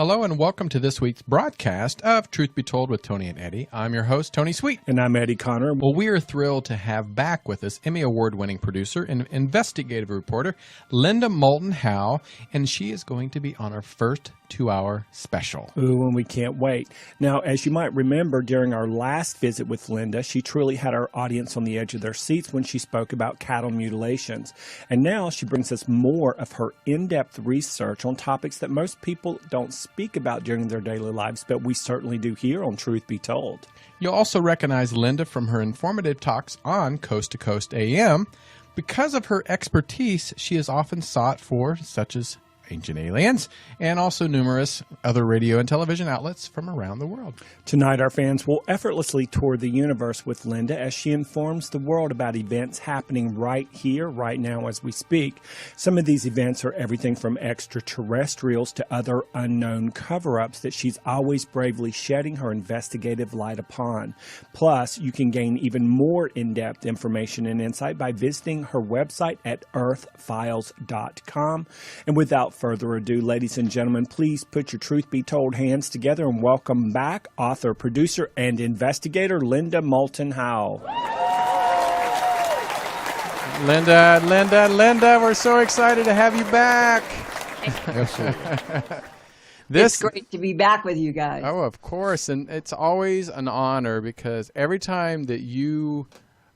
Hello and welcome to this week's broadcast of Truth Be Told with Tony and Eddie. I'm your host, Tony Sweet. And I'm Eddie Connor. Well, we are thrilled to have back with us Emmy Award-winning producer and investigative reporter, Linda Moulton Howe, and she is going to be on our first 2-hour special. Ooh, and we can't wait. Now, as you might remember, during our last visit with Linda, she truly had our audience on the edge of their seats when she spoke about cattle mutilations. And now she brings us more of her in-depth research on topics that most people don't speak about during their daily lives, but we certainly do here on Truth Be Told. You'll also recognize Linda from her informative talks on Coast to Coast AM. Because of her expertise, she is often sought for, such as Ancient Aliens, and also numerous other radio and television outlets from around the world. Tonight, our fans will effortlessly tour the universe with Linda as she informs the world about events happening right here, right now as we speak. Some of these events are everything from extraterrestrials to other unknown cover-ups that she's always bravely shedding her investigative light upon. Plus, you can gain even more in-depth information and insight by visiting her website at earthfiles.com. And without further ado, ladies and gentlemen, please put your Truth Be Told hands together and welcome back author, producer, and investigator Linda Moulton Howe. Linda, we're so excited to have you back. It's great to be back with you guys. Oh, of course. And it's always an honor because every time that you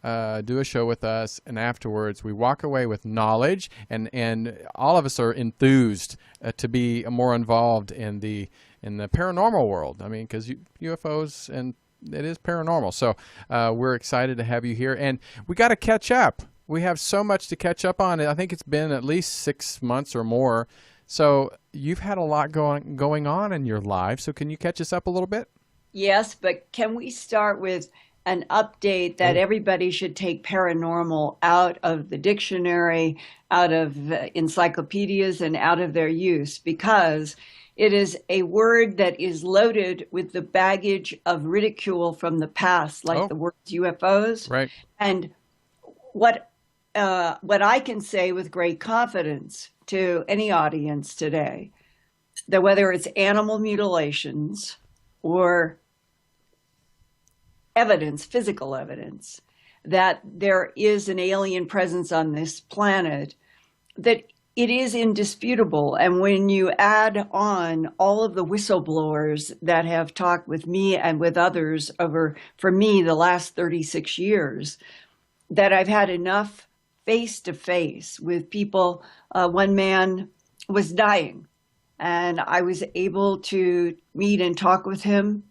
do a show with us, and afterwards we walk away with knowledge, and all of us are enthused to be more involved in the paranormal world. I mean, because UFOs and it is paranormal. So we're excited to have you here, and we got to catch up. We have so much to catch up on. I think it's been at least 6 months or more. So you've had a lot going on in your life. So can you catch us up a little bit? Yes, but can we start with an update that everybody should take paranormal out of the dictionary, out of encyclopedias, and out of their use, because it is a word that is loaded with the baggage of ridicule from the past, like the words UFOs. Right. And what I can say with great confidence to any audience today, that whether it's animal mutilations or evidence, physical evidence, that there is an alien presence on this planet, that it is indisputable. And when you add on all of the whistleblowers that have talked with me and with others over, for me, the last 36 years, that I've had enough face-to-face with people. One man was dying, and I was able to meet and talk with him.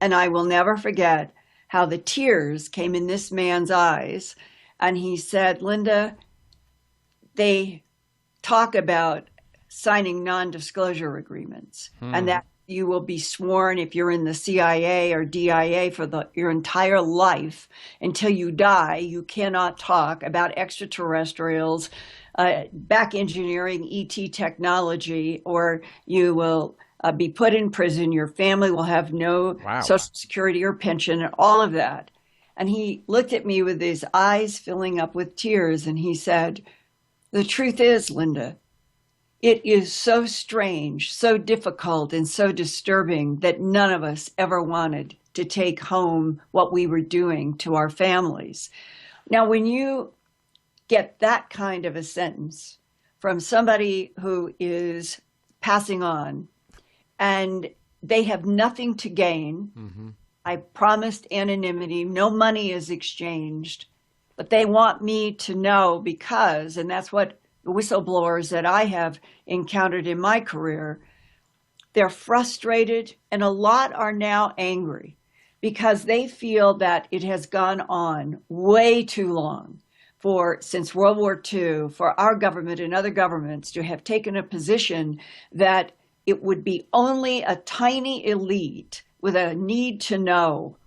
And I will never forget how the tears came in this man's eyes. And he said, Linda, they talk about signing non-disclosure agreements and that you will be sworn if you're in the CIA or DIA for your entire life until you die. You cannot talk about extraterrestrials, back engineering, ET technology, or you will be put in prison. Your family will have no Social Security or pension, and all of that. And he looked at me with his eyes filling up with tears, and he said, the truth is, Linda, it is so strange, so difficult, and so disturbing that none of us ever wanted to take home what we were doing to our families. Now, when you get that kind of a sentence from somebody who is passing on, and they have nothing to gain. Mm-hmm. I promised anonymity. No money is exchanged. But they want me to know because, and that's what the whistleblowers that I have encountered in my career, they're frustrated, and a lot are now angry because they feel that it has gone on way too long since World War II for our government and other governments to have taken a position that it would be only a tiny elite with a need to know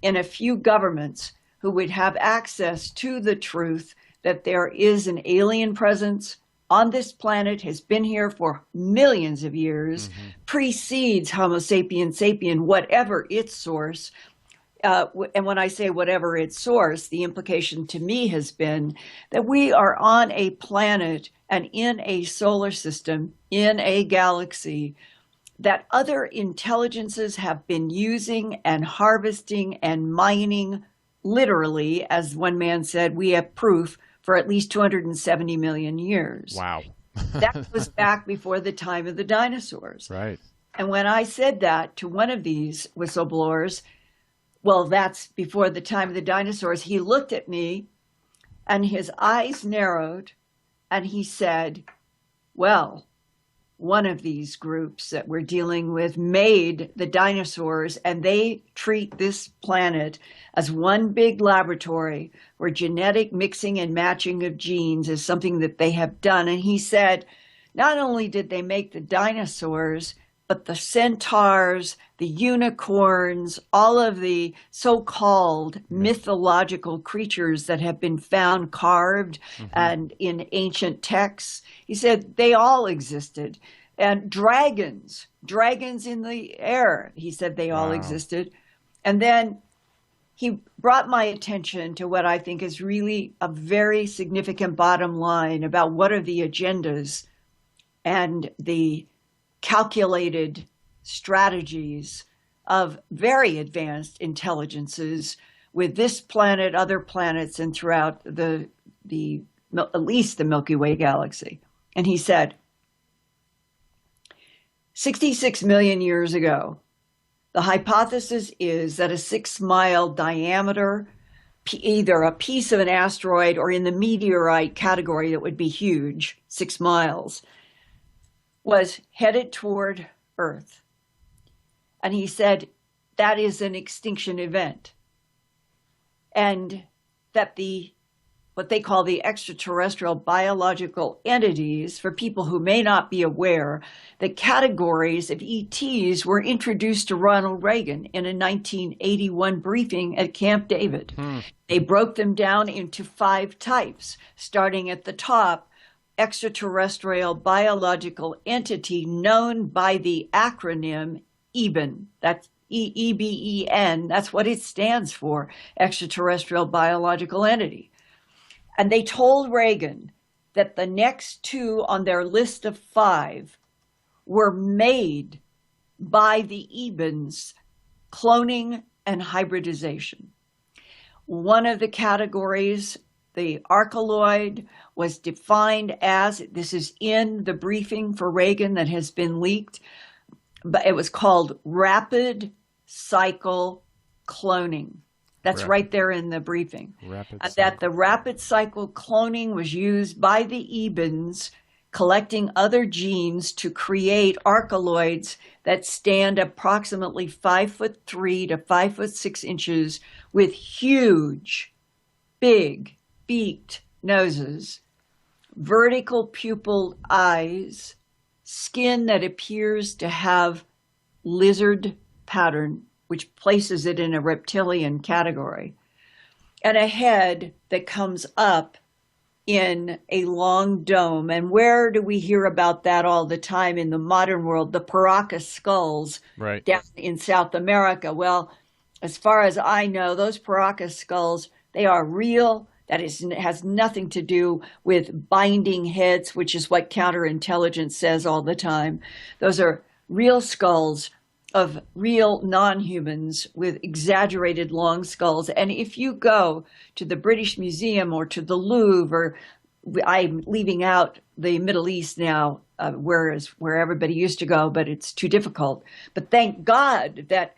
in a few governments who would have access to the truth that there is an alien presence on this planet, has been here for millions of years, precedes Homo sapiens sapien, whatever its source. And when I say whatever its source, the implication to me has been that we are on a planet and in a solar system, in a galaxy that other intelligences have been using and harvesting and mining, literally, as one man said, we have proof, for at least 270 million years. Wow. That was back before the time of the dinosaurs. Right. And when I said that to one of these whistleblowers, well, that's before the time of the dinosaurs, he looked at me and his eyes narrowed and he said, well, one of these groups that we're dealing with made the dinosaurs, and they treat this planet as one big laboratory where genetic mixing and matching of genes is something that they have done. And he said, not only did they make the dinosaurs, but the centaurs, the unicorns, all of the so-called mythological creatures that have been found carved and in ancient texts, he said they all existed. And dragons in the air, he said they all existed. And then he brought my attention to what I think is really a very significant bottom line about what are the agendas and the calculated strategies of very advanced intelligences with this planet, other planets, and throughout the at least the Milky Way galaxy. And he said, 66 million years ago, the hypothesis is that a 6-mile diameter, either a piece of an asteroid or in the meteorite category that would be huge, 6 miles, was headed toward Earth. And he said that is an extinction event. And that what they call the extraterrestrial biological entities, for people who may not be aware, the categories of ETs were introduced to Ronald Reagan in a 1981 briefing at Camp David. They broke them down into 5 types, starting at the top, extraterrestrial biological entity known by the acronym EBEN. That's EEBEN. That's what it stands for, extraterrestrial biological entity. And they told Reagan that the next 2 on their list of 5 were made by the EBENs, cloning and hybridization. One of the categories, the archeloid, was defined as, this is in the briefing for Reagan that has been leaked, but it was called rapid cycle cloning. That's right there in the briefing. That the rapid cycle cloning was used by the EBENs, collecting other genes to create archeloids that stand approximately 5'3" to 5'6" inches with huge, big, beaked noses, vertical pupil eyes, skin that appears to have lizard pattern, which places it in a reptilian category, and a head that comes up in a long dome. And where do we hear about that all the time in the modern world? The Paracas skulls down in South America. Well, as far as I know, those Paracas skulls, they are real. That has nothing to do with binding heads, which is what counterintelligence says all the time. Those are real skulls of real non-humans with exaggerated long skulls. And if you go to the British Museum or to the Louvre, or I'm leaving out the Middle East now, where everybody used to go, but it's too difficult. But thank God that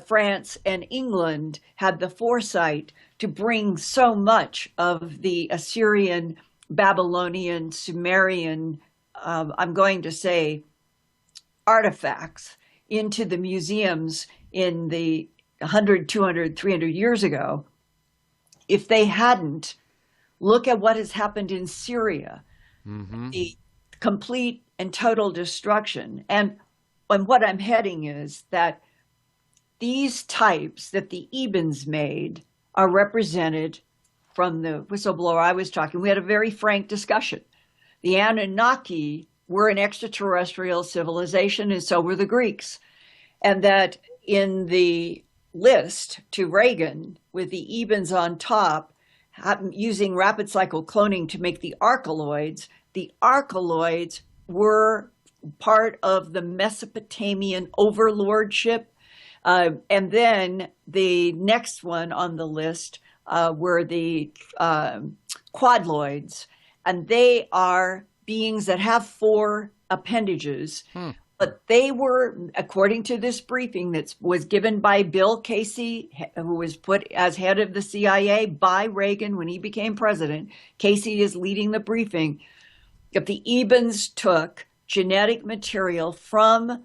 France and England had the foresight to bring so much of the Assyrian, Babylonian, Sumerian, I'm going to say, artifacts into the museums in the 100, 200, 300 years ago. If they hadn't, look at what has happened in Syria, the complete and total destruction. And what I'm heading is that these types that the EBENs made are represented from the whistleblower I was talking. We had a very frank discussion. The Anunnaki were an extraterrestrial civilization, and so were the Greeks. And that in the list to Reagan, with the EBENs on top, using rapid cycle cloning to make the archeloids were part of the Mesopotamian overlordship. And then the next one on the list were the quadloids, and they are beings that have four appendages. But they were, according to this briefing that was given by Bill Casey, who was put as head of the CIA by Reagan when he became president. Casey is leading the briefing. If the Ebens took genetic material from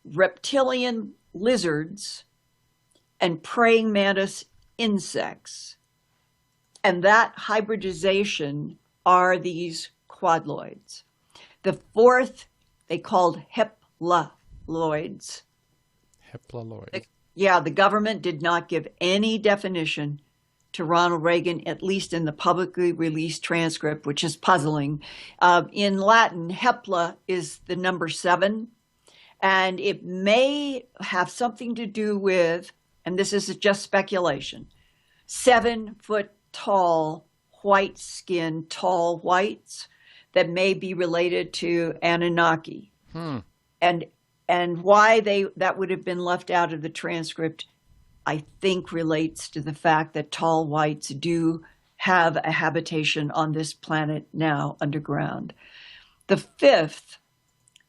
reptilian lizards and praying mantis insects, and that hybridization are these quadloids. The fourth they called heplaloids. Heplaloids. Yeah, the government did not give any definition to Ronald Reagan, at least in the publicly released transcript, which is puzzling. In Latin, hepla is the number 7, and it may have something to do with, and this is just speculation, 7-foot tall, white-skinned, tall whites that may be related to Anunnaki. And why that would have been left out of the transcript, I think, relates to the fact that tall whites do have a habitation on this planet now underground. The fifth,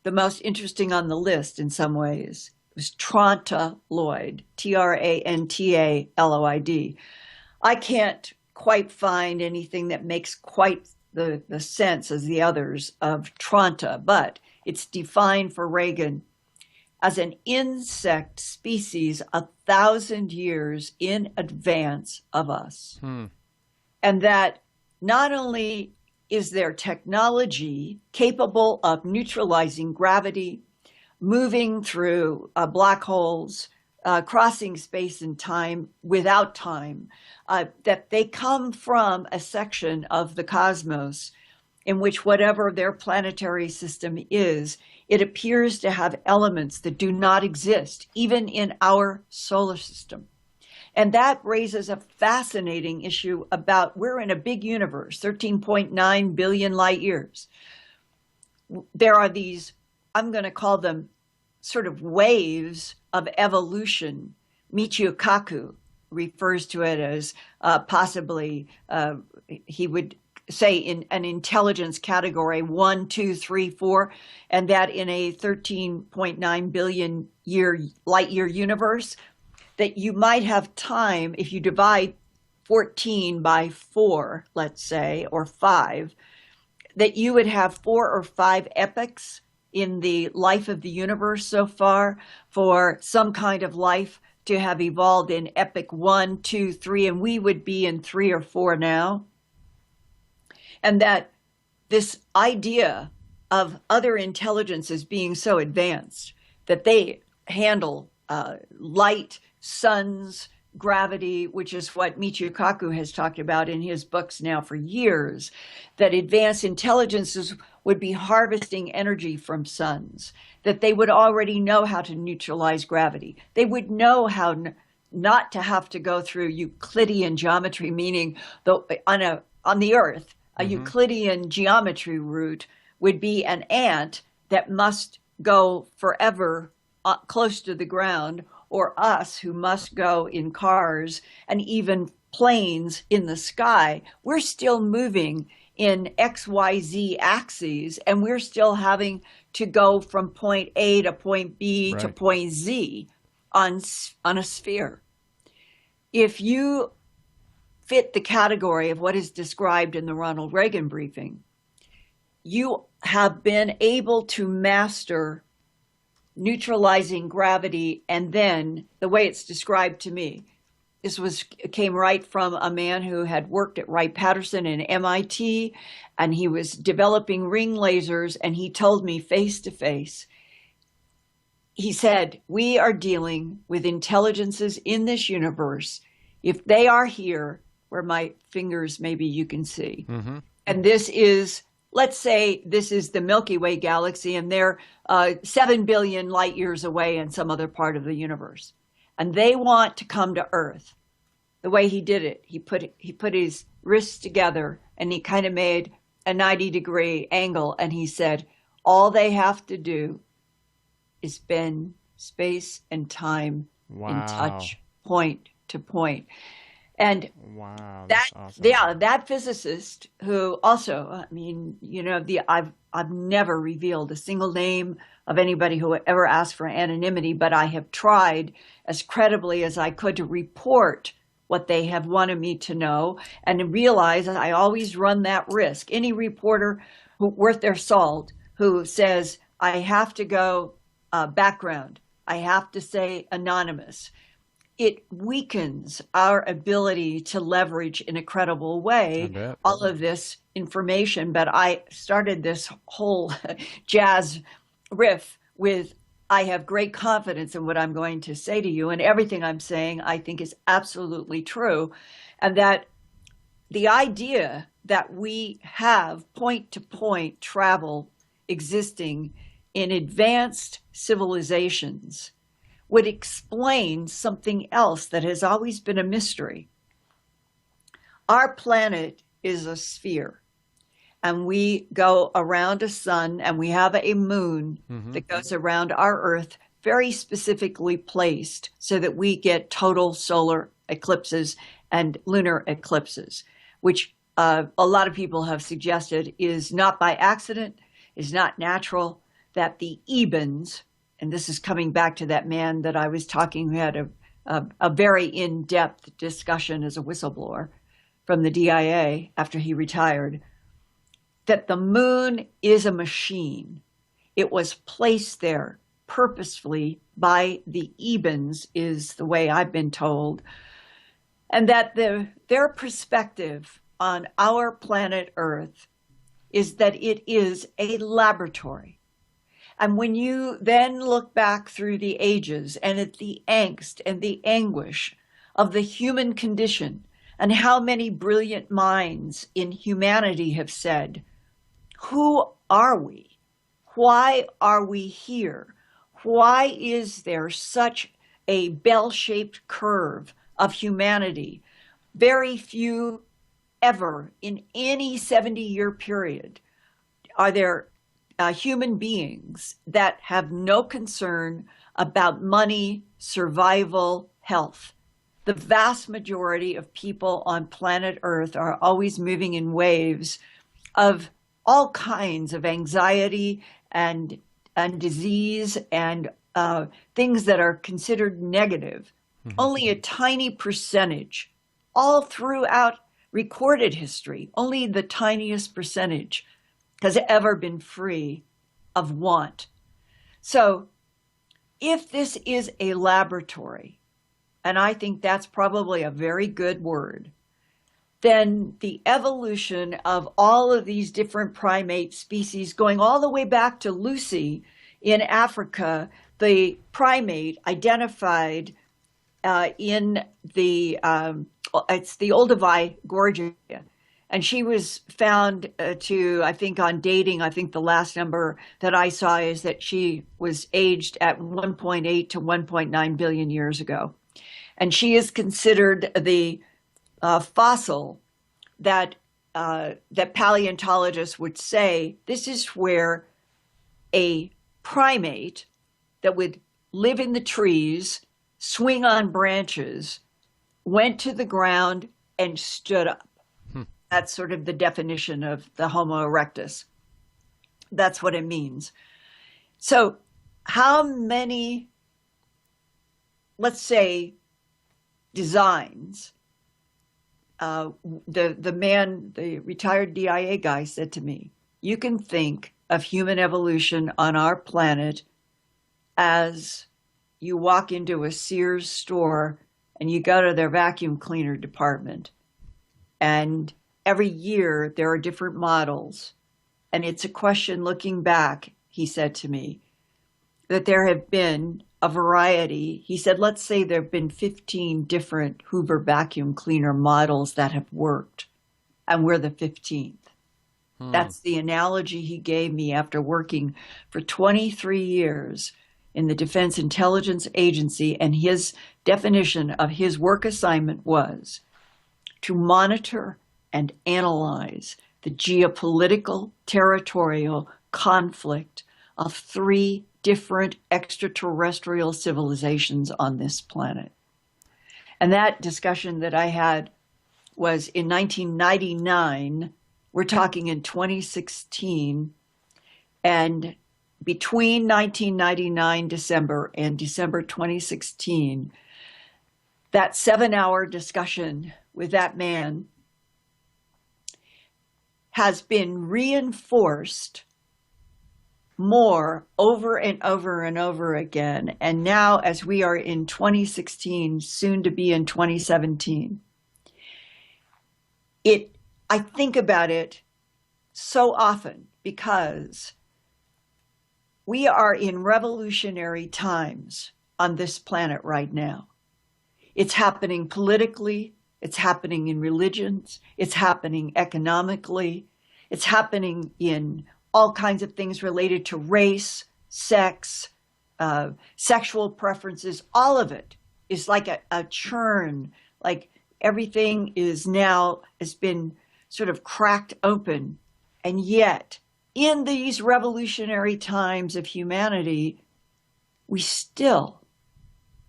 the most interesting on the list in some ways, was Trantaloid, Trantaloid. I can't quite find anything that makes quite the sense as the others of Tranta, but it's defined for Reagan as an insect species 1,000 years in advance of us. And that not only is their technology capable of neutralizing gravity, moving through black holes, crossing space and time without time, that they come from a section of the cosmos in which whatever their planetary system is, it appears to have elements that do not exist, even in our solar system. And that raises a fascinating issue about, we're in a big universe, 13.9 billion light years. There are these, I'm going to call them sort of waves of evolution. Michio Kaku refers to it as possibly, he would say in an intelligence category 1, 2, 3, 4, and that in a 13.9 billion light year universe, that you might have time, if you divide 14 by 4, let's say, or 5, that you would have 4 or 5 epochs in the life of the universe so far for some kind of life to have evolved in epoch 1, 2, 3, and we would be in 3 or 4 now. And that this idea of other intelligences being so advanced that they handle light, suns, gravity, which is what Michio Kaku has talked about in his books now for years, that advanced intelligences would be harvesting energy from suns, that they would already know how to neutralize gravity. They would know how not to have to go through Euclidean geometry, meaning on the Earth, a Euclidean geometry route would be an ant that must go forever close to the ground, or us who must go in cars and even planes in the sky. We're still moving in XYZ axes, and we're still having to go from point A to point B to point Z on a sphere. If you fit the category of what is described in the Ronald Reagan briefing, you have been able to master neutralizing gravity, and then the way it's described to me, this came right from a man who had worked at Wright-Patterson and MIT, and he was developing ring lasers, and he told me face to face, he said, we are dealing with intelligences in this universe. If they are here, where my fingers maybe you can see, and this is, let's say this is the Milky Way galaxy, and they're 7 billion light years away in some other part of the universe. And they want to come to Earth. The way he did it, he put his wrists together and he kind of made a 90-degree angle, and he said, All they have to do is spend space and time in touch, point to point. And Wow, that, that's awesome. yeah, that physicist who also, I mean, I've never revealed a single name of anybody who ever asked for anonymity, but I have tried as credibly as I could to report what they have wanted me to know, and realize I always run that risk. Any reporter who worth their salt who says, I have to go background, I have to say anonymous, it weakens our ability to leverage in a credible way all of this information. But I started this whole jazz riff with, I have great confidence in what I'm going to say to you, and everything I'm saying I think is absolutely true. And that the idea that we have point-to-point travel existing in advanced civilizations would explain something else that has always been a mystery. Our planet is a sphere, and we go around a sun, and we have a moon that goes around our Earth, very specifically placed so that we get total solar eclipses and lunar eclipses, which a lot of people have suggested is not by accident, is not natural, that the Ebens, and this is coming back to that man that I was talking who had a very in-depth discussion as a whistleblower from the DIA after he retired, that the moon is a machine. It was placed there purposefully by the Ebens, is the way I've been told, and that their perspective on our planet Earth is that it is a laboratory. And when you then look back through the ages and at the angst and the anguish of the human condition, and how many brilliant minds in humanity have said, who are we? Why are we here? Why is there such a bell-shaped curve of humanity? Very few ever in any 70-year period are there human beings that have no concern about money, survival, health. The vast majority of people on planet Earth are always moving in waves of all kinds of anxiety and disease and things that are considered negative. Only a tiny percentage, all throughout recorded history, only the tiniest percentage has ever been free of want. So if this is a laboratory, and I think that's probably a very good word, then the evolution of all of these different primate species, going all the way back to Lucy in Africa, the primate identified in the, it's the Olduvai Gorge area. And she was found to, I think on dating, I think the last number that I saw is that she was aged at 1.8 to 1.9 billion years ago. And she is considered the fossil that paleontologists would say, this is where a primate that would live in the trees, swing on branches, went to the ground and stood up. That's sort of the definition of the Homo erectus. That's what it means. So how many, let's say, designs, the man, the retired DIA guy said to me, you can think of human evolution on our planet as you walk into a Sears store and you go to their vacuum cleaner department, and every year there are different models. And it's a question looking back, he said to me, that there have been a variety. He said, let's say there have been 15 different Hoover vacuum cleaner models that have worked, and we're the 15th. That's the analogy he gave me after working for 23 years in the Defense Intelligence Agency, and his definition of his work assignment was to monitor and analyze the geopolitical, territorial, conflict of three different extraterrestrial civilizations on this planet. And that discussion that I had was in 1999. We're talking in 2016. And between 1999 December and December 2016, that 7-hour discussion with that man has been reinforced more over and over and over again. And now, as we are in 2016, soon to be in 2017, I think about it so often because we are in revolutionary times on this planet right now. It's happening politically, it's happening in religions, it's happening economically, it's happening in all kinds of things related to race, sex, sexual preferences. All of it is like a churn, like everything has been sort of cracked open. And yet, in these revolutionary times of humanity, we still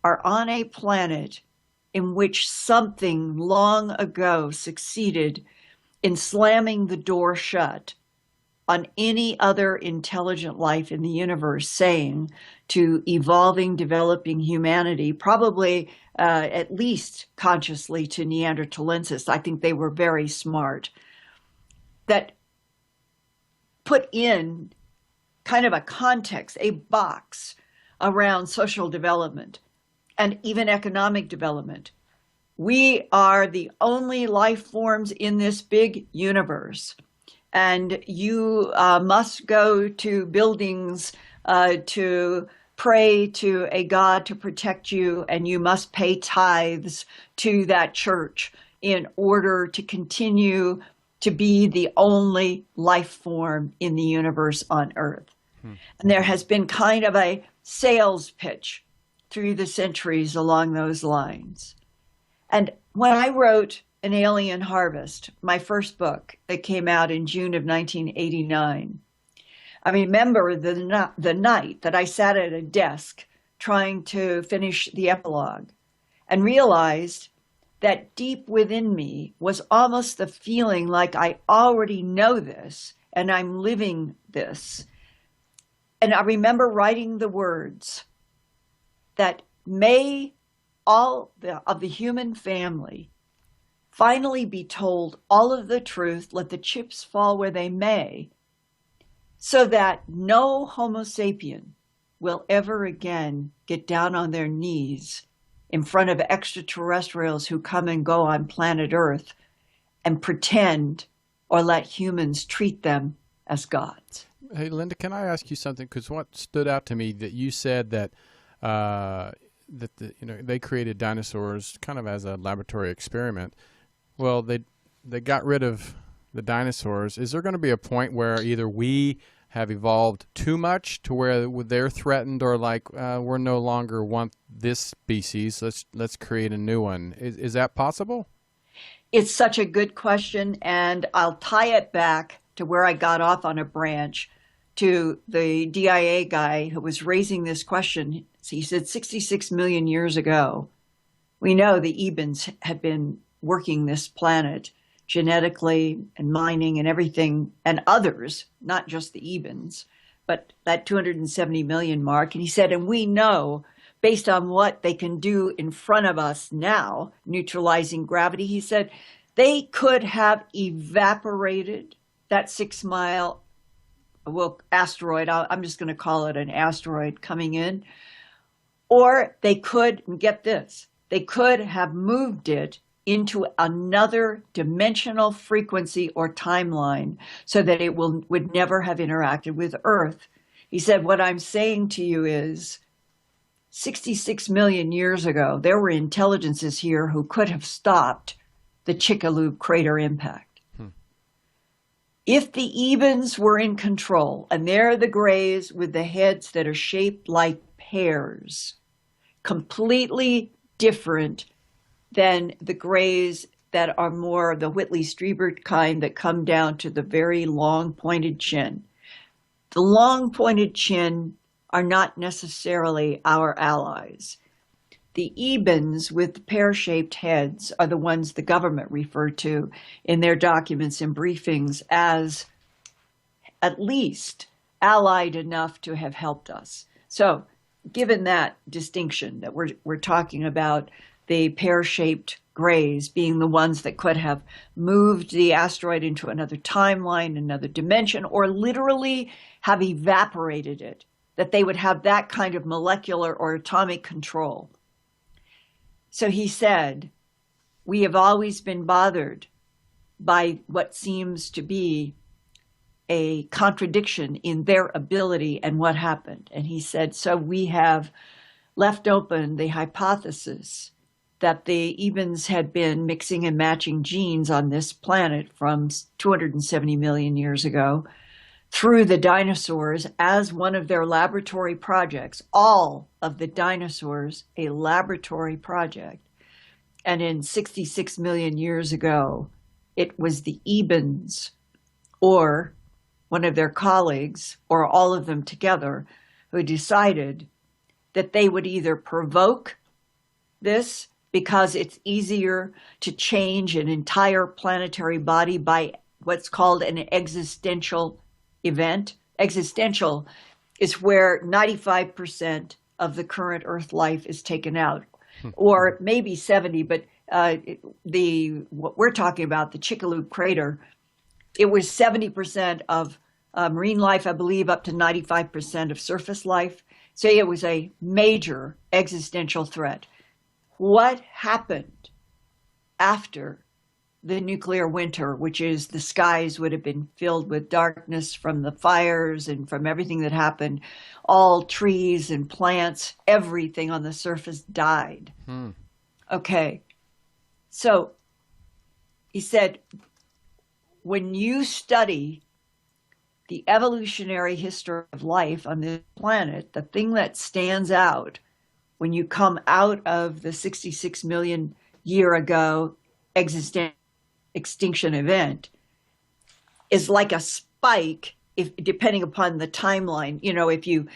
are on a planet in which something long ago succeeded in slamming the door shut on any other intelligent life in the universe, saying to evolving, developing humanity, probably at least consciously to Neanderthalensis, I think they were very smart, that put in kind of a context, a box around social development and even economic development. We are the only life forms in this big universe. And you must go to buildings to pray to a God to protect you, and you must pay tithes to that church in order to continue to be the only life form in the universe on Earth. And there has been kind of a sales pitch through the centuries along those lines. And when I wrote An Alien Harvest, my first book that came out in June of 1989, I remember the night that I sat at a desk trying to finish the epilogue and realized that deep within me was almost the feeling like I already know this and I'm living this. And I remember writing the words that may all of the human family finally be told all of the truth, let the chips fall where they may, so that no Homo sapien will ever again get down on their knees in front of extraterrestrials who come and go on planet Earth and pretend or let humans treat them as gods. Hey, Linda, can I ask you something? Because what stood out to me that you said that they created dinosaurs kind of as a laboratory experiment. Well, they got rid of the dinosaurs. Is there going to be a point where either we have evolved too much to where they're threatened, or like we're no longer want this species, let's create a new one? Is that possible? It's such a good question, and I'll tie it back to where I got off on a branch to the DIA guy who was raising this question. He said 66 million years ago, we know the Ebens had been working this planet genetically and mining and everything, and others, not just the Ebens, but that 270 million mark. And he said, and we know, based on what they can do in front of us now, neutralizing gravity, he said, they could have evaporated that 6-mile asteroid. I'm just going to call it an asteroid coming in. Or they could, and get this, they could have moved it into another dimensional frequency or timeline so that it would never have interacted with Earth. He said, what I'm saying to you is 66 million years ago, there were intelligences here who could have stopped the Chicxulub crater impact. If the Ebens were in control, and they're the grays with the heads that are shaped like pears, completely different than the grays that are more the Whitley-Strieber kind that come down to the very long pointed chin. The long pointed chin are not necessarily our allies. The ebens with pear-shaped heads are the ones the government referred to in their documents and briefings as at least allied enough to have helped us. So given that distinction that we're talking about the pear-shaped grays being the ones that could have moved the asteroid into another timeline, another dimension, or literally have evaporated it, that they would have that kind of molecular or atomic control. So he said, we have always been bothered by what seems to be a contradiction in their ability and what happened. And he said, so we have left open the hypothesis that the ebens had been mixing and matching genes on this planet from 270 million years ago through the dinosaurs as one of their laboratory projects, all of the dinosaurs a laboratory project. And in 66 million years ago, it was the ebens or one of their colleagues or all of them together who decided that they would either provoke this because it's easier to change an entire planetary body by what's called an existential event. Existential is where 95% of the current Earth life is taken out, or maybe 70, but what we're talking about, the Chicxulub crater, it was 70% of marine life, I believe, up to 95% of surface life. So it was a major existential threat. What happened after the nuclear winter, which is the skies would have been filled with darkness from the fires and from everything that happened? All trees and plants, everything on the surface died. Okay. So he said, when you study the evolutionary history of life on this planet, the thing that stands out when you come out of the 66 million year ago extinction event is like a spike, if depending upon the timeline. You know, if you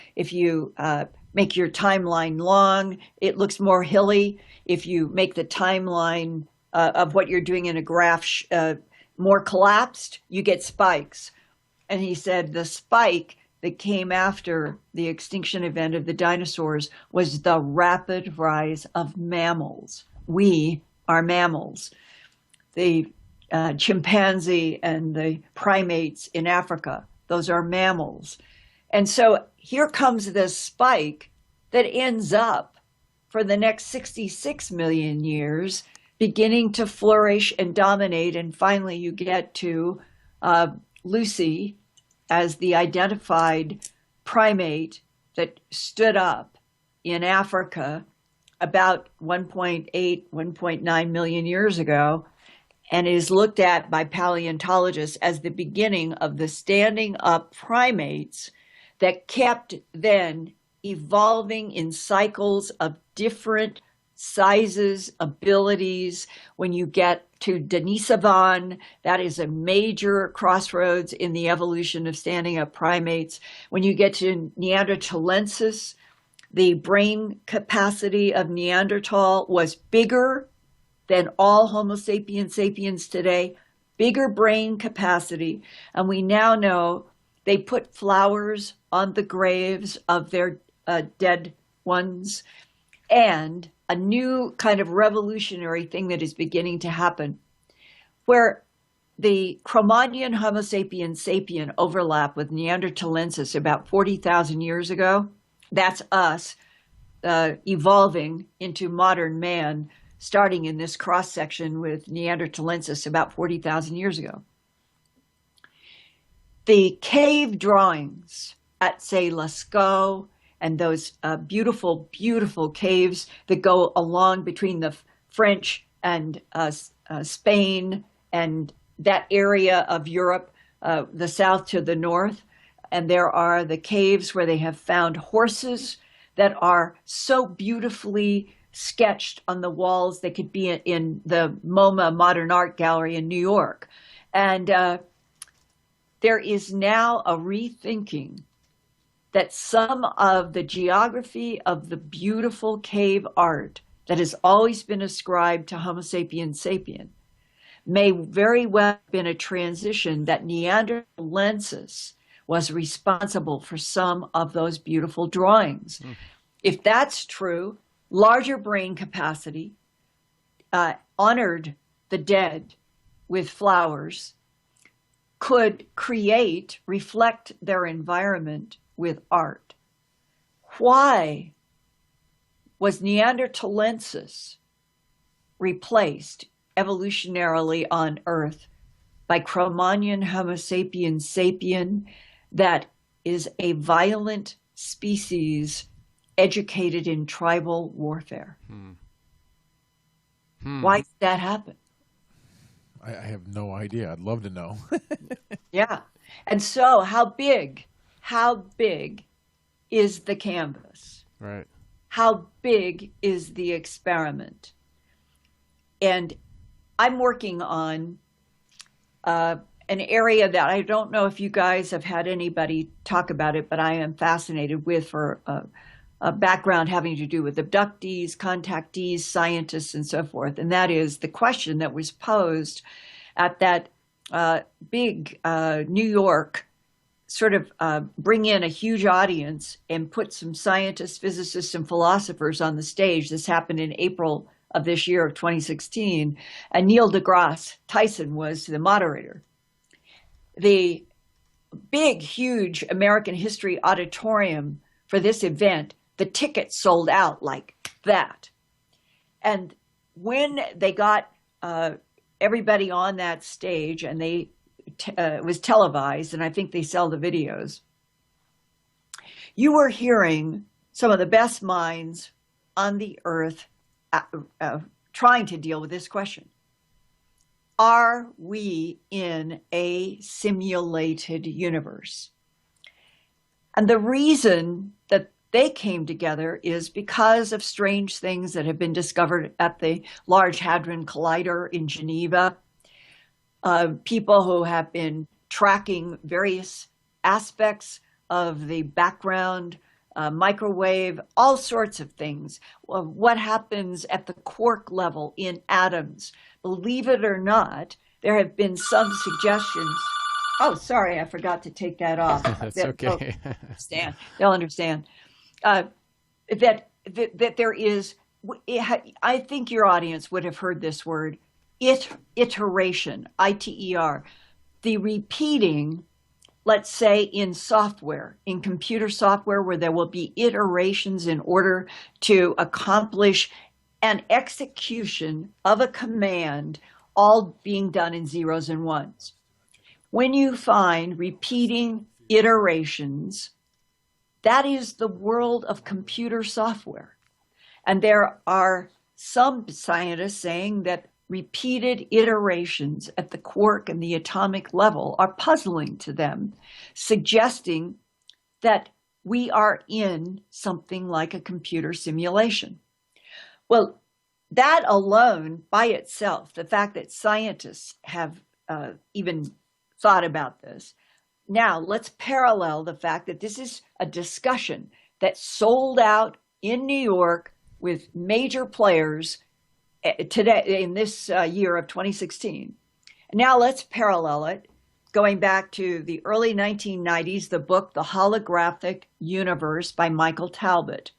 make your timeline long, it looks more hilly. If you make the timeline of what you're doing in a graph more collapsed, you get spikes. And he said the spike that came after the extinction event of the dinosaurs was the rapid rise of mammals. We are mammals. The chimpanzee and the primates in Africa, those are mammals. And so here comes this spike that ends up for the next 66 million years beginning to flourish and dominate. And finally you get to Lucy as the identified primate that stood up in Africa about 1.8, 1.9 million years ago, and is looked at by paleontologists as the beginning of the standing up primates that kept then evolving in cycles of different sizes, abilities. When you get to Denisovan, that is a major crossroads in the evolution of standing up primates. When you get to Neanderthalensis, the brain capacity of Neanderthal was bigger than all Homo sapiens sapiens today, bigger brain capacity. And we now know they put flowers on the graves of their dead ones, and a new kind of revolutionary thing that is beginning to happen, where the Cro-Magnon Homo sapiens sapien overlap with Neanderthalensis about 40,000 years ago. That's us evolving into modern man, starting in this cross-section with Neanderthalensis about 40,000 years ago. The cave drawings at, say, Lascaux, and those beautiful, beautiful caves that go along between the French and Spain and that area of Europe, the south to the north. And there are the caves where they have found horses that are so beautifully sketched on the walls. They could be in the MoMA Modern Art Gallery in New York. And there is now a rethinking that some of the geography of the beautiful cave art that has always been ascribed to Homo sapiens sapien may very well have been a transition, that Neanderthalensis was responsible for some of those beautiful drawings. If that's true, larger brain capacity, honored the dead with flowers, could reflect their environment with art. Why was Neanderthalensis replaced evolutionarily on Earth by Cro-Magnon Homo sapiens sapien, that is a violent species educated in tribal warfare? Why did that happen? I have no idea. I'd love to know. Yeah. And so how big is the canvas? Right. How big is the experiment? And I'm working on an area that I don't know if you guys have had anybody talk about it, but I am fascinated with, for a background having to do with abductees, contactees, scientists, and so forth. And that is the question that was posed at that big New York sort of bring in a huge audience and put some scientists, physicists, and philosophers on the stage. This happened in April of this year of 2016. And Neil deGrasse Tyson was the moderator. The big, huge American History Auditorium for this event, the tickets sold out like that. And when they got everybody on that stage, and it was televised, and I think they sell the videos, you were hearing some of the best minds on the earth trying to deal with this question. Are we in a simulated universe? And the reason that they came together is because of strange things that have been discovered at the Large Hadron Collider in Geneva. People who have been tracking various aspects of the background, microwave, all sorts of things. What happens at the quark level in atoms? Believe it or not, there have been some suggestions. Oh, sorry, I forgot to take that off. That's okay. They'll understand. That there is, I think your audience would have heard this word, iteration, I-T-E-R, the repeating, let's say in software, in computer software, where there will be iterations in order to accomplish an execution of a command, all being done in zeros and ones. When you find repeating iterations, that is the world of computer software. And there are some scientists saying that repeated iterations at the quark and the atomic level are puzzling to them, suggesting that we are in something like a computer simulation. Well, that alone by itself, the fact that scientists have even thought about this. Now, let's parallel the fact that this is a discussion that sold out in New York with major players today in this year of 2016. Now let's parallel it going back to the early 1990s, the book, The Holographic Universe by Michael Talbot.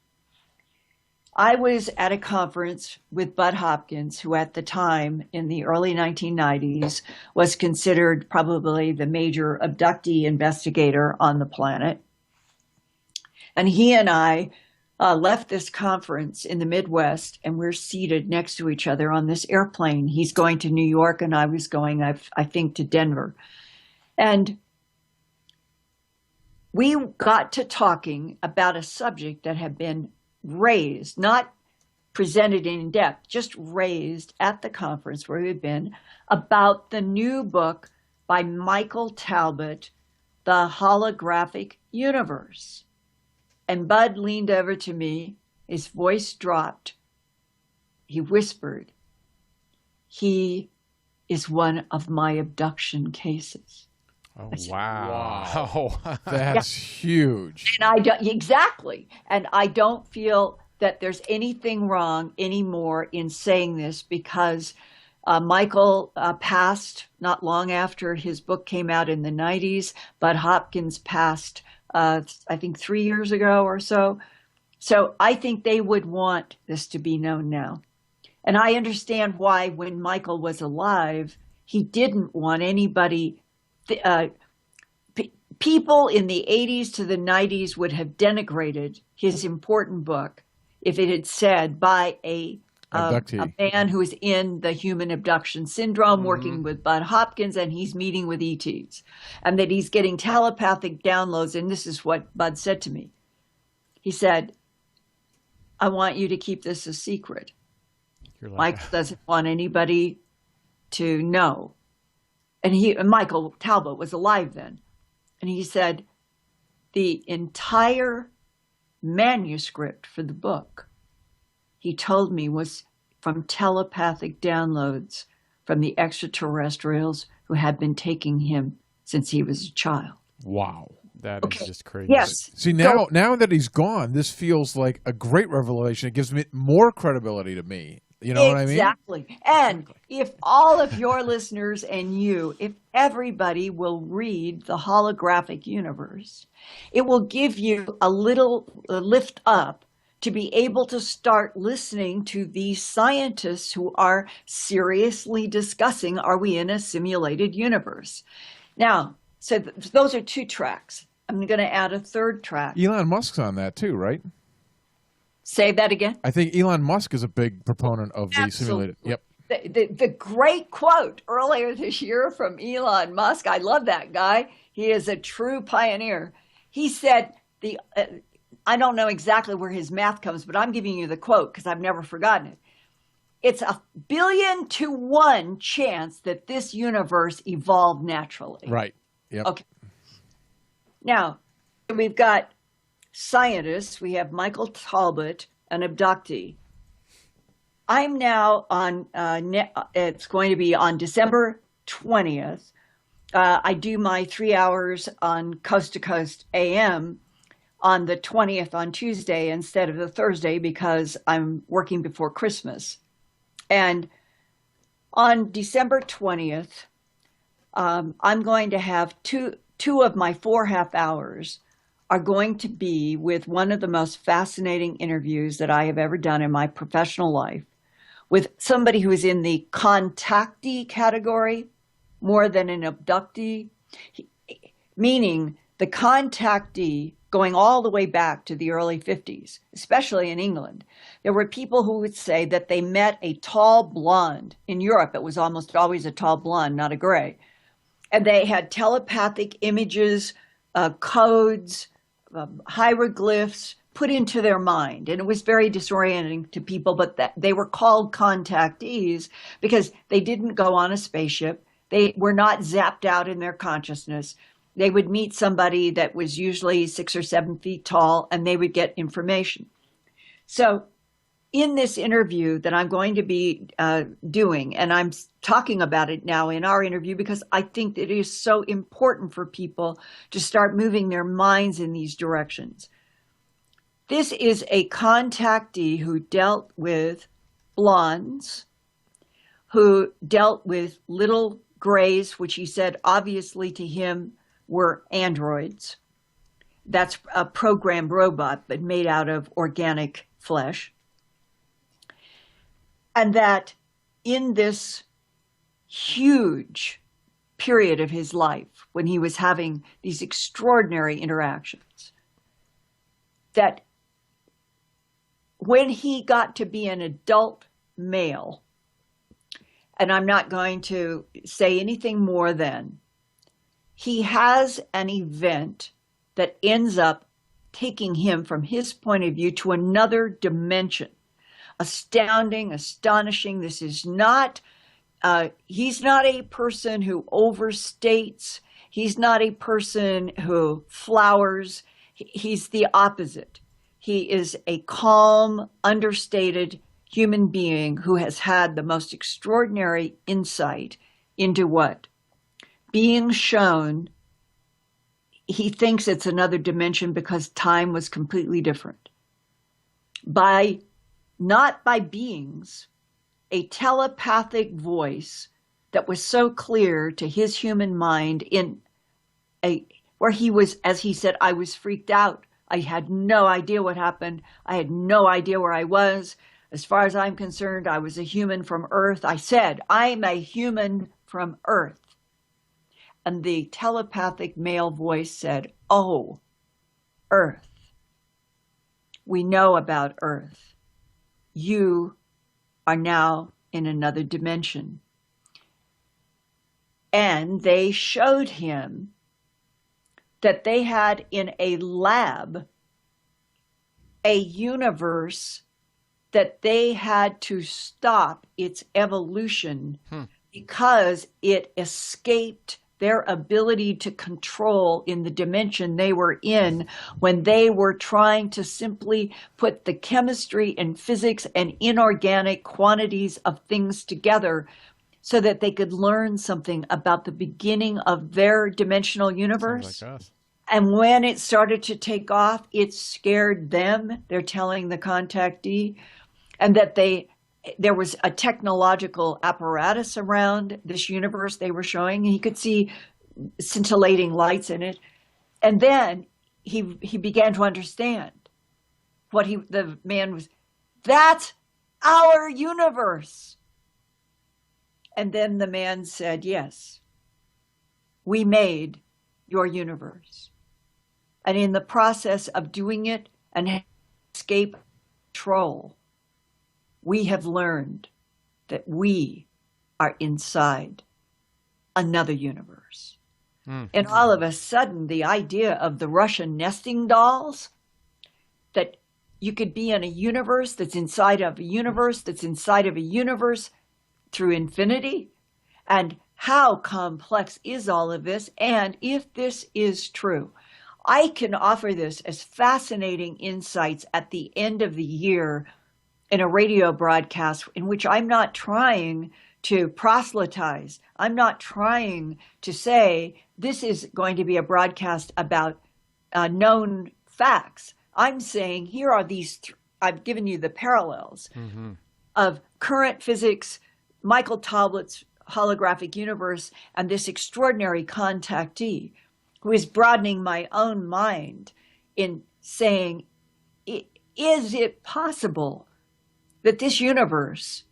I was at a conference with Bud Hopkins, who at the time in the early 1990s was considered probably the major abductee investigator on the planet. And he and I left this conference in the Midwest, and we're seated next to each other on this airplane. He's going to New York, and I was going, I think, to Denver. And we got to talking about a subject that had been raised, not presented in depth, just raised at the conference where we've been, about the new book by Michael Talbot, The Holographic Universe. And Bud leaned over to me, his voice dropped. He whispered, "He is one of my abduction cases." Oh, I said, wow. That's huge. and I don't exactly, and I don't feel that there's anything wrong anymore in saying this because Michael passed not long after his book came out in the 90s. Bud Hopkins passed, I think, 3 years ago or so. So I think they would want this to be known now. And I understand why, when Michael was alive, he didn't want anybody. People in the 80s to the 90s would have denigrated his important book if it had said by a man who is in the human abduction syndrome, working with Bud Hopkins, and he's meeting with ETs, and that he's getting telepathic downloads. And this is what Bud said to me. He said, I want you to keep this a secret. Like, Michael doesn't want anybody to know. And Michael Talbot was alive then. And he said, the entire manuscript for the book, he told me, was from telepathic downloads from the extraterrestrials who had been taking him since he was a child. Wow. that is just crazy. Yes. See, now that he's gone, this feels like a great revelation. It gives me more credibility to me. You know what I mean? Exactly. And if all of your listeners and you, if everybody will read The Holographic Universe, it will give you a little lift up to be able to start listening to these scientists who are seriously discussing, are we in a simulated universe? Now, so those are 2 tracks. I'm going to add a 3rd track. Elon Musk's on that too, right? Say that again. I think Elon Musk is a big proponent of the simulated. Yep. The great quote earlier this year from Elon Musk, I love that guy. He is a true pioneer. He said, I don't know exactly where his math comes, but I'm giving you the quote because I've never forgotten it. It's 1 billion to 1 chance that this universe evolved naturally. Right. Yep. Okay. Now, we've got scientists. We have Michael Talbot, an abductee. I'm now on, it's going to be on December 20th. I do my 3 hours on Coast to Coast AM on the 20th on Tuesday instead of the Thursday because I'm working before Christmas. And on December 20th, I'm going to have two of my 4 half hours are going to be with one of the most fascinating interviews that I have ever done in my professional life, with somebody who is in the contactee category more than an abductee, meaning the contactee going all the way back to the early 50s, especially in England. There were people who would say that they met a tall blonde. In Europe, it was almost always a tall blonde, not a gray. And they had telepathic images, codes, hieroglyphs put into their mind. And it was very disorienting to people, but they were called contactees because they didn't go on a spaceship. They were not zapped out in their consciousness. They would meet somebody that was usually 6 or 7 feet tall, and they would get information. So in this interview that I'm going to be doing, and I'm talking about it now in our interview because I think it is so important for people to start moving their minds in these directions. This is a contactee who dealt with blondes, who dealt with little grays, which he said obviously to him were androids. That's a programmed robot, but made out of organic flesh. And that in this huge period of his life, when he was having these extraordinary interactions, that when he got to be an adult male, and I'm not going to say anything more than, he has an event that ends up taking him from his point of view to another dimension. Astounding, astonishing. This is not, he's not a person who overstates. He's not a person who flowers. He's the opposite. He is a calm, understated human being who has had the most extraordinary insight into what? Being shown he thinks it's another dimension because time was completely different. Not by beings, a telepathic voice that was so clear to his human mind where he was, as he said, I was freaked out. I had no idea what happened. I had no idea where I was. As far as I'm concerned, I was a human from Earth. I said, I'm a human from Earth. And the telepathic male voice said, oh, Earth. We know about Earth. You are now in another dimension. And they showed him that they had in a lab a universe that they had to stop its evolution because it escaped their ability to control in the dimension they were in when they were trying to simply put the chemistry and physics and inorganic quantities of things together so that they could learn something about the beginning of their dimensional universe. Sounds like us. And when it started to take off, it scared them, they're telling the contactee, and that there was a technological apparatus around this universe they were showing. He could see scintillating lights in it. And then he began to understand what the man was, that's our universe. And then the man said, yes, we made your universe. And in the process of doing it and escape control, we have learned that we are inside another universe. And all of a sudden, the idea of the Russian nesting dolls, that you could be in a universe that's inside of a universe that's inside of a universe through infinity, and how complex is all of this? And if this is true, I can offer this as fascinating insights at the end of the year in a radio broadcast in which I'm not trying to proselytize. I'm not trying to say this is going to be a broadcast about known facts. I'm saying here are these, I've given you the parallels of current physics, Michael Toblett's holographic universe, and this extraordinary contactee who is broadening my own mind in saying, is it possible that this universe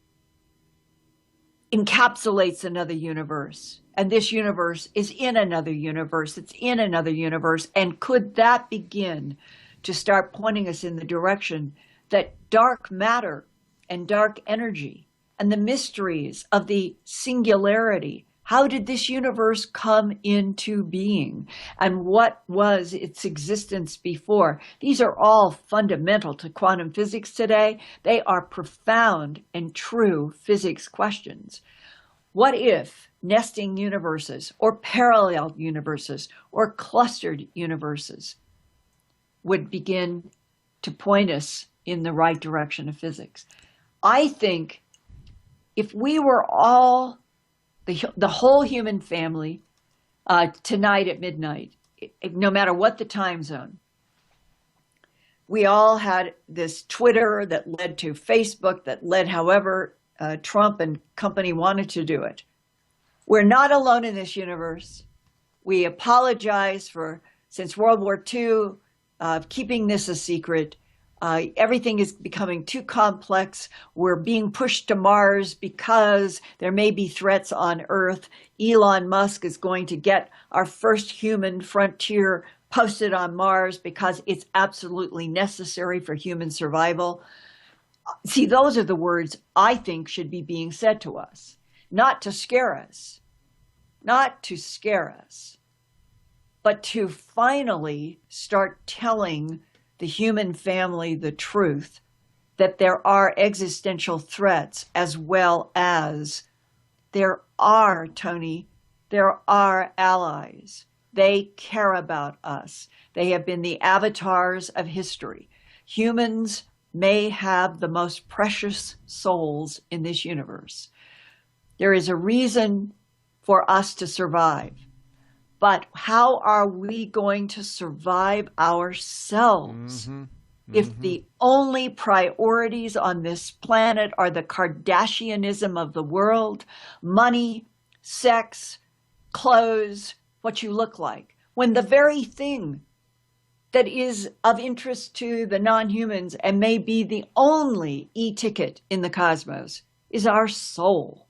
encapsulates another universe, and this universe is in another universe, it's in another universe, and could that begin to start pointing us in the direction that dark matter and dark energy and the mysteries of the singularity, how did this universe come into being? And what was its existence before? These are all fundamental to quantum physics today. They are profound and true physics questions. What if nesting universes or parallel universes or clustered universes would begin to point us in the right direction of physics? I think if we were all the whole human family tonight at midnight, no matter what the time zone, we all had this Twitter that led to Facebook, that led however Trump and company wanted to do it. We're not alone in this universe. We apologize for, since World War II, keeping this a secret. Everything is becoming too complex. We're being pushed to Mars because there may be threats on Earth. Elon Musk is going to get our first human frontier posted on Mars because it's absolutely necessary for human survival. See, those are the words I think should be being said to us, not to scare us, not to scare us, but to finally start telling the human family the truth that there are existential threats, as well as there are, Tony, there are allies. They care about us. They have been the avatars of history. Humans may have the most precious souls in this universe. There is a reason for us to survive. But how are we going to survive ourselves if the only priorities on this planet are the Kardashianism of the world, money, sex, clothes, what you look like, when the very thing that is of interest to the non-humans and may be the only e-ticket in the cosmos is our soul?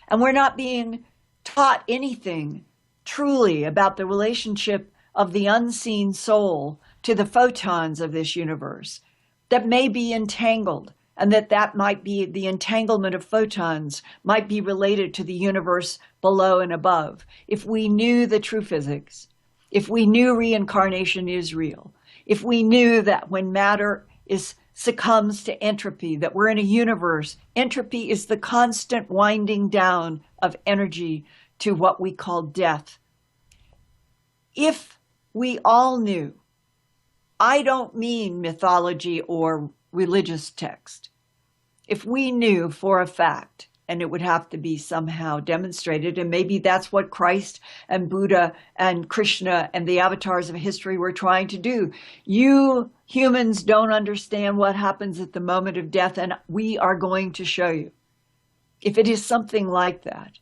And we're not being taught anything truly about the relationship of the unseen soul to the photons of this universe that may be entangled, and that might be the entanglement of photons might be related to the universe below and above. If we knew the true physics, if we knew reincarnation is real, if we knew that when matter succumbs to entropy, that we're in a universe, entropy is the constant winding down of energy to what we call death. If we all knew, I don't mean mythology or religious text, if we knew for a fact, and it would have to be somehow demonstrated, and maybe that's what Christ and Buddha and Krishna and the avatars of history were trying to do. You humans don't understand what happens at the moment of death, and we are going to show you. If it is something like that,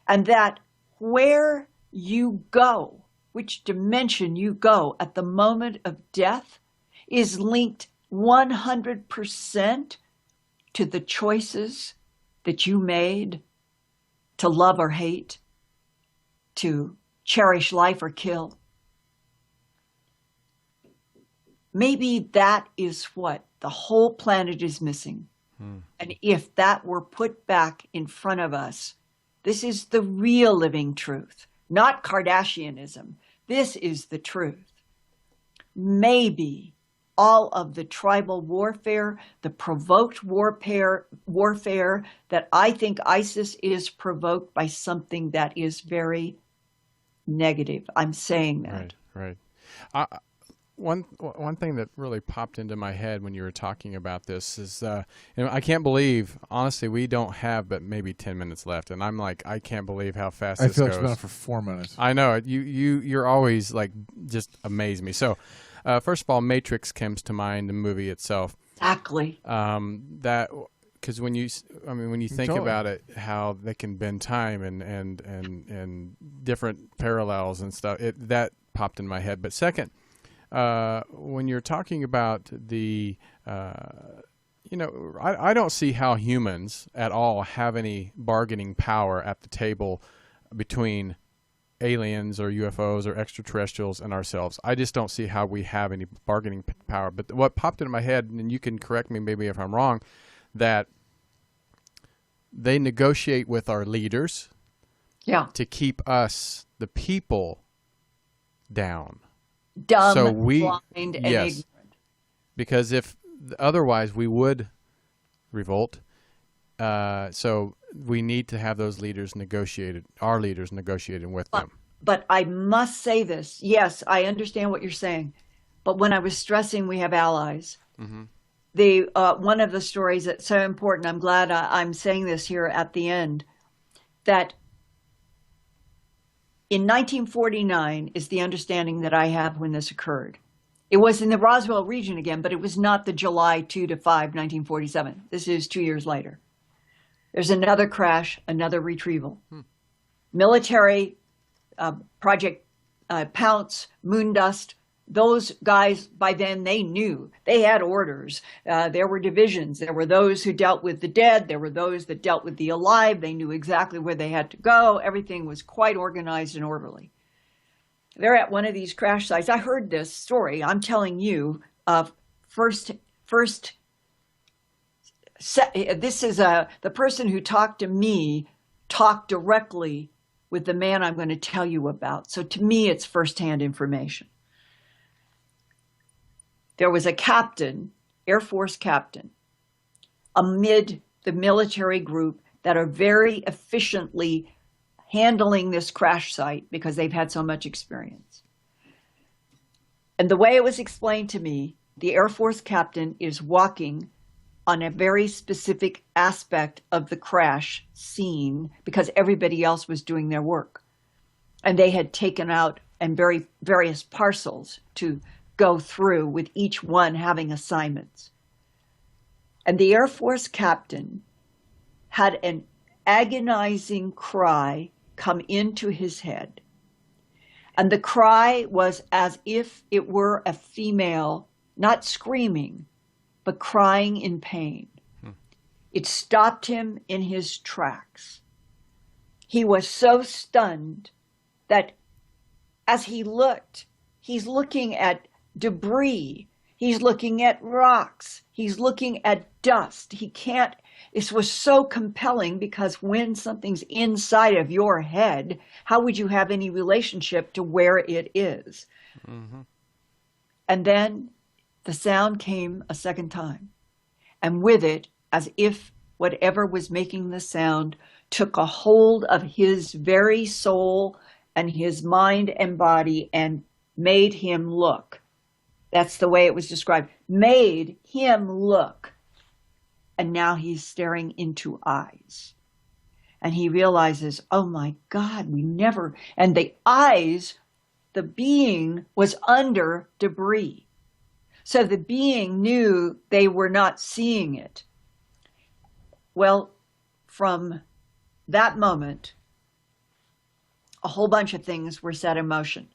and that where you go, which dimension you go at the moment of death, is linked 100% to the choices that you made to love or hate, to cherish life or kill. Maybe that is what the whole planet is missing. And if that were put back in front of us, this is the real living truth, not Kardashianism. This is the truth. Maybe all of the tribal warfare, the provoked warfare that I think ISIS is provoked by something that is very negative. I'm saying that. Right. One thing that really popped into my head when you were talking about this is, I can't believe, honestly, we don't have but maybe 10 minutes left, and I'm like, I can't believe how fast this goes. I feel like it's been on for 4 minutes. I know it. You're always like just amaze me. So, first of all, Matrix comes to mind, the movie itself. Exactly. Because when you think about it, how they can bend time and different parallels and stuff, that popped in my head. But second, when you're talking about the, I don't see how humans at all have any bargaining power at the table between aliens or UFOs or extraterrestrials and ourselves. I just don't see how we have any bargaining power. But what popped into my head, and you can correct me maybe if I'm wrong, that they negotiate with our leaders to keep us, the people, down. Dumb, blind, and ignorant. Because if otherwise we would revolt. So we need to have those leaders negotiated, our leaders negotiating with them. But I must say this. Yes, I understand what you're saying. But when I was stressing we have allies, one of the stories that's so important, I'm glad I'm saying this here at the end, that in 1949 is the understanding that I have when this occurred. It was in the Roswell region again, but it was not the July 2 to 5, 1947. This is 2 years later. There's another crash, another retrieval. Military, Project Pounce, Moondust, those guys, by then, they knew. They had orders. There were divisions. There were those who dealt with the dead. There were those that dealt with the alive. They knew exactly where they had to go. Everything was quite organized and orderly. They're at one of these crash sites. I heard this story. I'm telling you, this is the person who talked to me talked directly with the man I'm going to tell you about. So to me, it's firsthand information. There was a captain, Air Force captain, amid the military group that are very efficiently handling this crash site because they've had so much experience. And the way it was explained to me, the Air Force captain is walking on a very specific aspect of the crash scene because everybody else was doing their work. And they had taken out and various parcels to go through, with each one having assignments. And the Air Force captain had an agonizing cry come into his head. And the cry was as if it were a female, not screaming, but crying in pain. It stopped him in his tracks. He was so stunned that as he looked, he's looking at debris, he's looking at rocks, he's looking at dust. This was so compelling, because when something's inside of your head, how would you have any relationship to where it is? Mm-hmm. And then the sound came a second time. And with it, as if whatever was making the sound took a hold of his very soul and his mind and body and made him look. That's the way it was described. Made him look. And now he's staring into eyes. And he realizes, oh my God, and the eyes, the being was under debris. So the being knew they were not seeing it. Well, from that moment, a whole bunch of things were set in motion.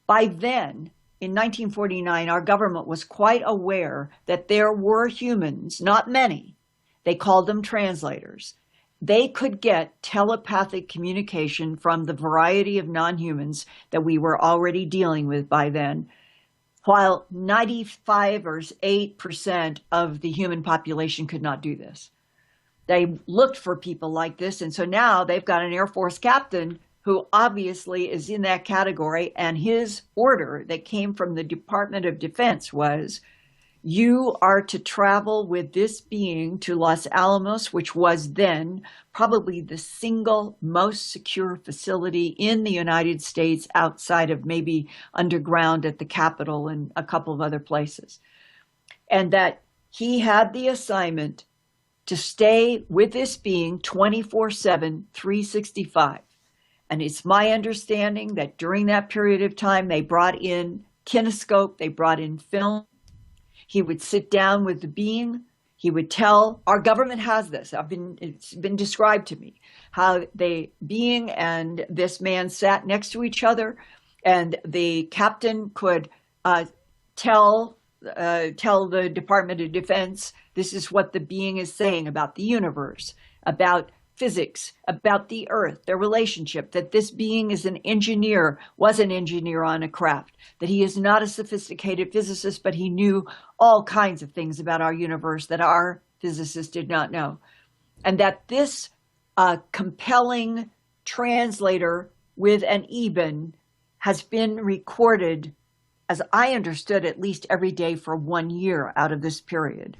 By then, in 1949, our government was quite aware that there were humans, not many, they called them translators. They could get telepathic communication from the variety of non-humans that we were already dealing with by then, while 95 or 8% of the human population could not do this. They looked for people like this, and so now they've got an Air Force captain who obviously is in that category, and his order that came from the Department of Defense was, you are to travel with this being to Los Alamos, which was then probably the single most secure facility in the United States, outside of maybe underground at the Capitol and a couple of other places. And that he had the assignment to stay with this being 24/7, 365. And it's my understanding that during that period of time, they brought in kinescope, they brought in film. He would sit down with the being. He would tell, our government has this. It's been described to me, how the being and this man sat next to each other, and the captain could tell the Department of Defense, this is what the being is saying about the universe, about physics, about the earth, their relationship, that this being is an engineer, was an engineer on a craft, that he is not a sophisticated physicist, but he knew all kinds of things about our universe that our physicists did not know. And that this compelling translator with an Eben has been recorded, as I understood, at least every day for 1 year out of this period.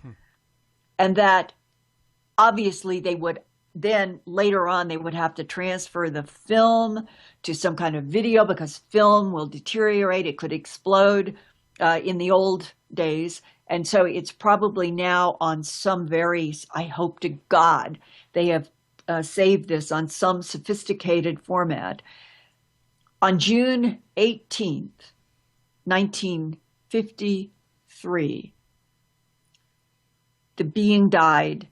And that obviously they would then later on, they would have to transfer the film to some kind of video, because film will deteriorate. It could explode in the old days. And so it's probably now on some I hope to God, they have saved this on some sophisticated format. On June 18th, 1953, the being died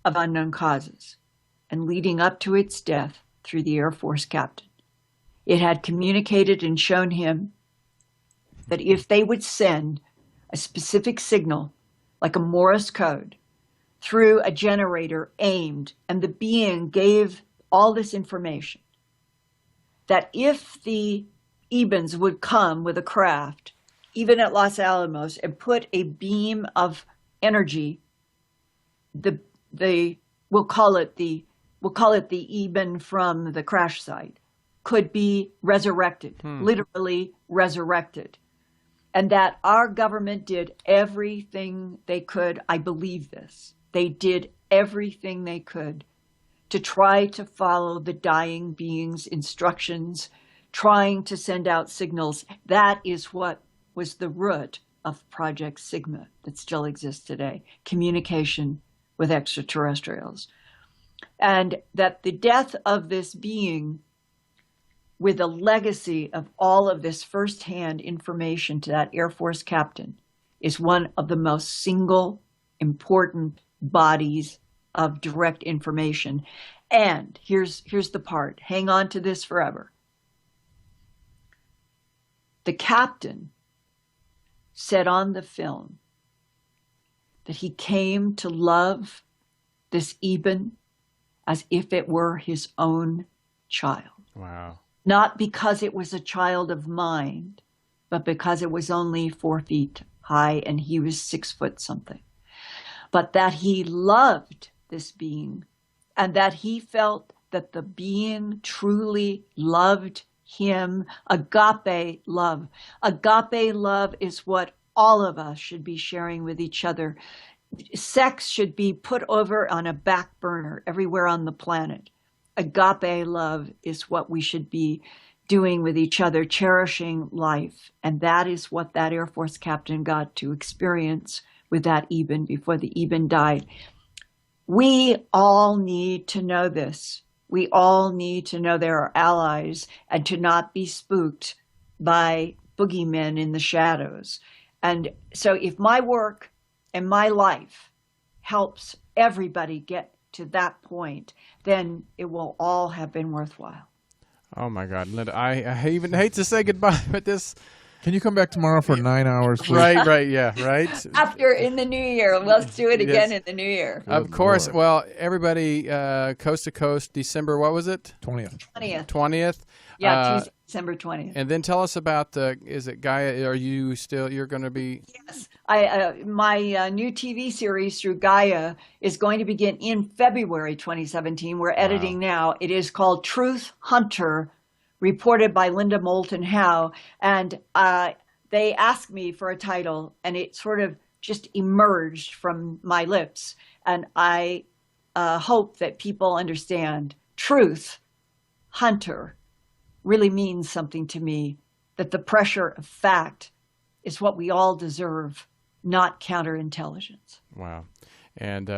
of unknown causes, and leading up to its death through the Air Force captain. It had communicated and shown him that if they would send a specific signal, like a Morse code, through a generator aimed, and the being gave all this information, that if the Ebens would come with a craft, even at Los Alamos, and put a beam of energy, we'll call it the Eben from the crash site, could be resurrected, literally resurrected. And that our government did everything they could. I believe this. They did everything they could to try to follow the dying being's instructions, trying to send out signals. That is what was the root of Project Sigma that still exists today, communication with extraterrestrials. And that the death of this being with a legacy of all of this firsthand information to that Air Force captain is one of the most single important bodies of direct information. And here's the part. Hang on to this forever. The captain said on the film that he came to love this Eben as if it were his own child. Wow. Not because it was a child of mind, but because it was only 4 feet high and he was 6 foot something. But that he loved this being, and that he felt that the being truly loved him. Agape love. Agape love is what all of us should be sharing with each other. Sex should be put over on a back burner everywhere on the planet. Agape love is what we should be doing with each other, cherishing life. And that is what that Air Force captain got to experience with that Eben before the Eben died. We all need to know this. We all need to know there are allies and to not be spooked by boogeymen in the shadows. And so if my work and my life helps everybody get to that point, then it will all have been worthwhile. Oh my God, Linda, I even hate to say goodbye, but this. Can you come back tomorrow for 9 hours, please? Right, yeah, right. After in the new year, let's do it again in the new year. Of course. Well, everybody, coast to coast, December, what was it? 20th. Yeah, Tuesday, December 20th. And then tell us about is it Gaia? You're going to be? Yes. My new TV series through Gaia is going to begin in February 2017. We're editing now. It is called Truth Hunter, reported by Linda Moulton Howe. And they asked me for a title, and it sort of just emerged from my lips. And I hope that people understand Truth Hunter really means something to me, that the pressure of fact is what we all deserve, not counterintelligence. Wow. And